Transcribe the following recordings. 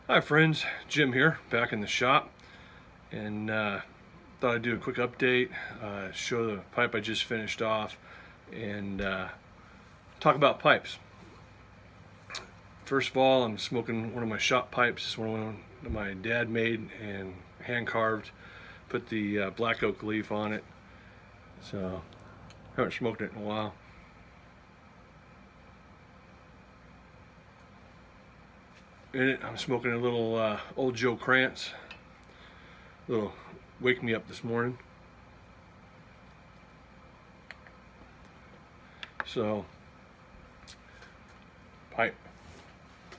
Hi friends, Jim here, back in the shop, and thought I'd do a quick update, show the pipe I just finished off, and talk about pipes. First of all, I'm smoking one of my shop pipes. It's one that my dad made and hand carved. Put the black oak leaf on it, so haven't smoked it in a while. In it, I'm smoking a little Old Joe Krantz, little wake me up this morning. So, pipe.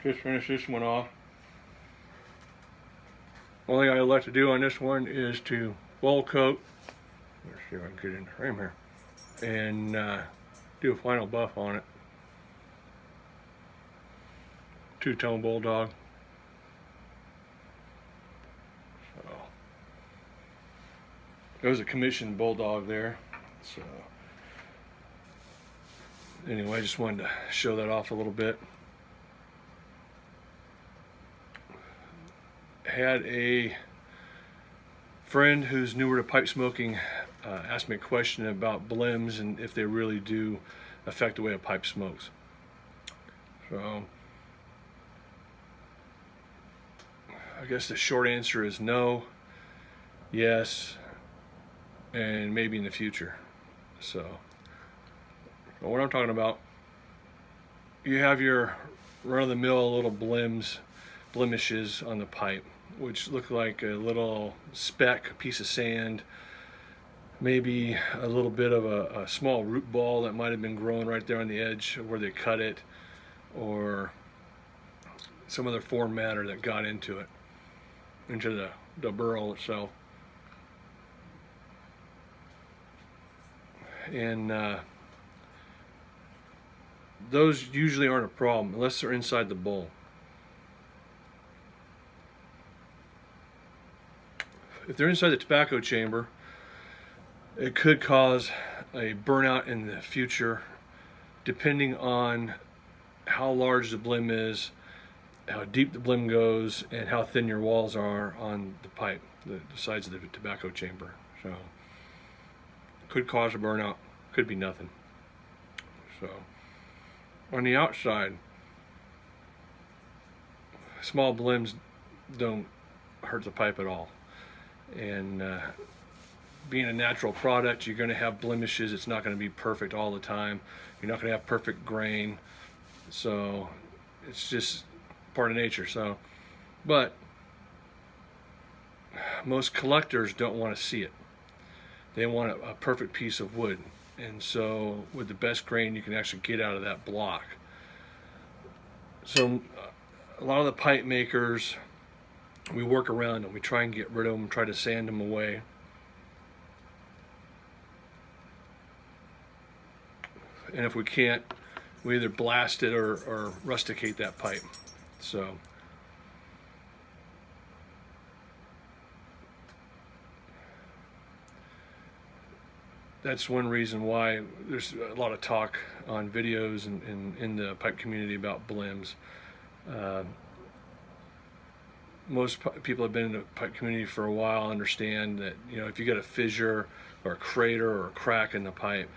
Just finished this one off. Only thing I'd like to do on this one is to bowl coat. Let's see if I can get in the frame here. And do a final buff on it. Two-tone bulldog. So there was a commissioned bulldog there. So anyway, I just wanted to show that off a little bit. Had a friend who's newer to pipe smoking asked me a question about blims and if they really do affect the way a pipe smokes. So I guess the short answer is no, yes, and maybe in the future. So what I'm talking about, you have your run-of-the-mill little blemishes on the pipe, which look like a little speck, a piece of sand, maybe a little bit of a small root ball that might have been growing right there on the edge where they cut it, or some other foreign matter that got into it, into the burl itself. And those usually aren't a problem unless they're inside the bowl. If they're inside the tobacco chamber, it could cause a burnout in the future, depending on how large the blim is, how deep the blim goes, and how thin your walls are on the pipe, the sides of the tobacco chamber. So could cause a burnout, could be nothing. So on the outside, small blims don't hurt the pipe at all. And being a natural product, you're going to have blemishes. It's not going to be perfect all the time. You're not going to have perfect grain. So it's just part of nature. So, but most collectors don't want to see it. They want a perfect piece of wood. And so with the best grain you can actually get out of that block. So a lot of the pipe makers, we work around them. We try and get rid of them, try to sand them away. And if we can't, we either blast it or rusticate that pipe. So that's one reason why there's a lot of talk on videos and in the pipe community about blims. Most people have been in the pipe community for a while, understand that, you know, if you got a fissure or a crater or a crack in the pipe,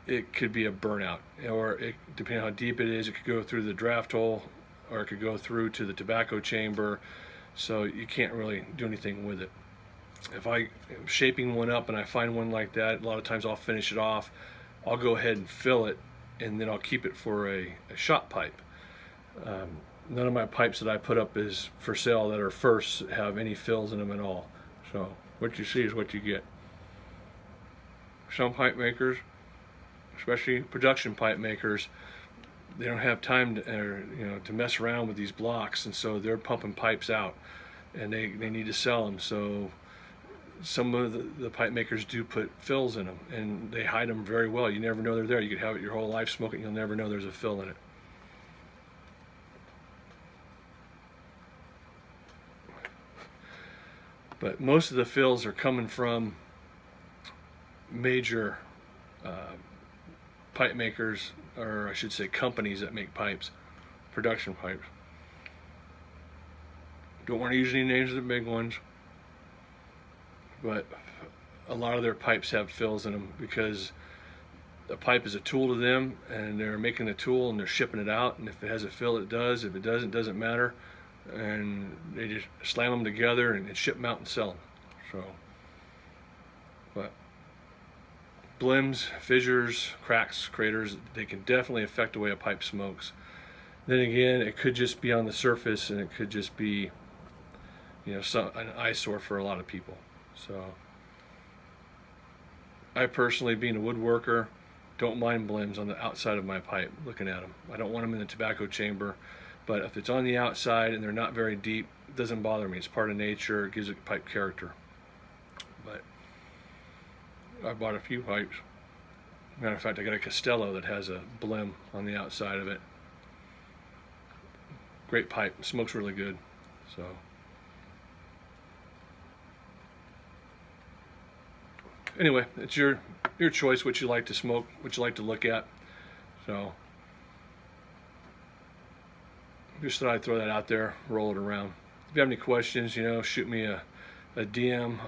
it could be a burnout, or depending on how deep it is, it could go through the draft hole, or it could go through to the tobacco chamber. So you can't really do anything with it. If I am shaping one up and I find one like that, a lot of times I'll finish it off. I'll go ahead and fill it, and then I'll keep it for a shop pipe. None of my pipes that I put up is for sale that are first have any fills in them at all. So what you see is what you get. Some pipe makers, especially production pipe makers, they don't have time to mess around with these blocks, and so they're pumping pipes out, and they need to sell them. So some of the pipe makers do put fills in them, and they hide them very well. You never know they're there. You could have it your whole life smoking, you'll never know there's a fill in it. But most of the fills are coming from major pipe makers, or I should say companies that make pipes, production pipes. Don't want to use any names of the big ones, but a lot of their pipes have fills in them because the pipe is a tool to them, and they're making the tool and they're shipping it out, and if it has a fill, it does. If it doesn't, it doesn't matter, and they just slam them together and ship them out and sell them. So, but blims, fissures, cracks, craters, they can definitely affect the way a pipe smokes. Then again, it could just be on the surface, and it could just be, you know, an eyesore for a lot of people. So I personally, being a woodworker, don't mind blims on the outside of my pipe, looking at them. I don't want them in the tobacco chamber, but if it's on the outside and they're not very deep, it doesn't bother me. It's part of nature. It gives a pipe character. But I bought a few pipes. Matter of fact, I got a Castello that has a blim on the outside of it. Great pipe. It smokes really good. So anyway, it's your choice what you like to smoke, what you like to look at. So just thought I'd throw that out there, roll it around. If you have any questions, you know, shoot me a DM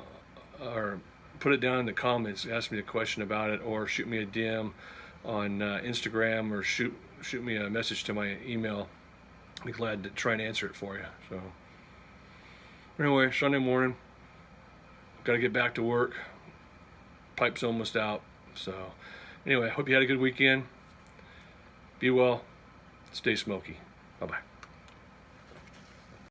or put it down in the comments, ask me a question about it, or shoot me a DM on Instagram, or shoot me a message to my email. I'll be glad to try and answer it for you. So anyway, Sunday morning, got to get back to work. Pipe's almost out. So anyway, I hope you had a good weekend. Be well. Stay smoky. Bye-bye.